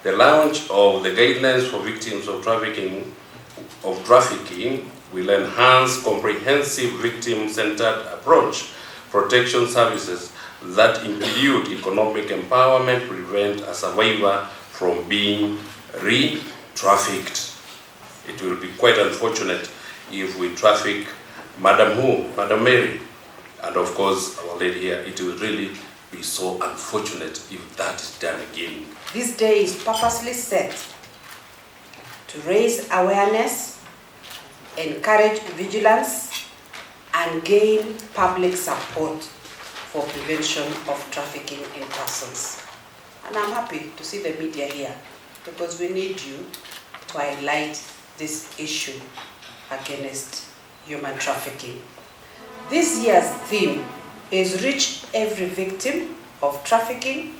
The launch of the guidelines for victims of trafficking will enhance comprehensive victim-centered approach protection services that include economic empowerment, prevent a survivor from being re-trafficked. It will be quite unfortunate if we traffic Madam Mary, and of course our lady here. It will really be so unfortunate if that is done again. This day is purposely set to raise awareness, encourage vigilance, and gain public support for prevention of trafficking in persons. And I'm happy to see the media here because we need you to highlight this issue against human trafficking. This year's theme is reach every victim of trafficking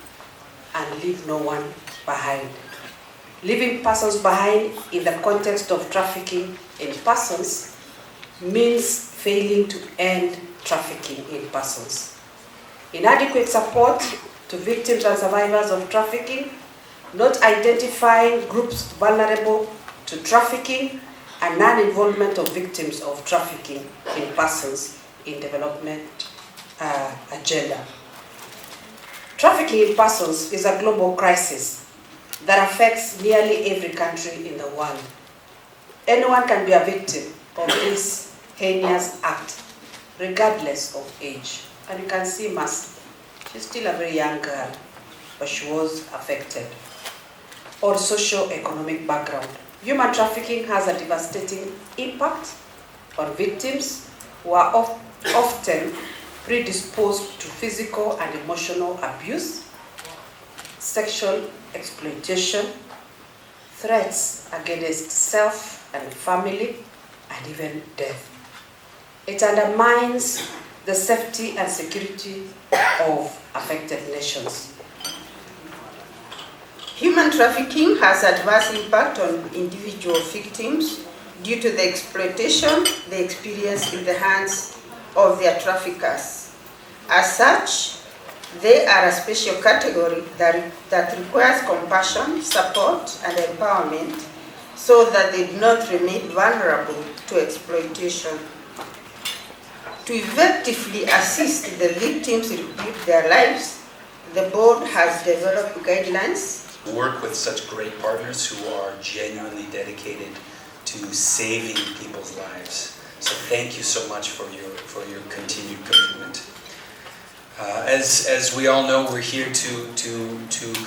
and leave no one behind. Leaving persons behind in the context of trafficking in persons means failing to end trafficking in persons. Inadequate support to victims and survivors of trafficking, not identifying groups vulnerable to trafficking, and non-involvement of victims of trafficking in persons in development agenda. Trafficking in persons is a global crisis that affects nearly every country in the world. Anyone can be a victim of this heinous act, regardless of age. And you can see Mercy, she's still a very young girl, but she was affected. Or socio-economic background. Human trafficking has a devastating impact on victims who are often predisposed to physical and emotional abuse, sexual exploitation, threats against self and family, and even death. It undermines the safety and security of affected nations. Human trafficking has adverse impact on individual victims due to the exploitation they experience in the hands of their traffickers. As such, they are a special category that requires compassion, support, and empowerment so that they do not remain vulnerable to exploitation. To effectively assist the victims rebuild their lives, the board has developed guidelines. We work with such great partners who are genuinely dedicated to saving people's lives. So thank you so much for your continued commitment. As we all know, we're here to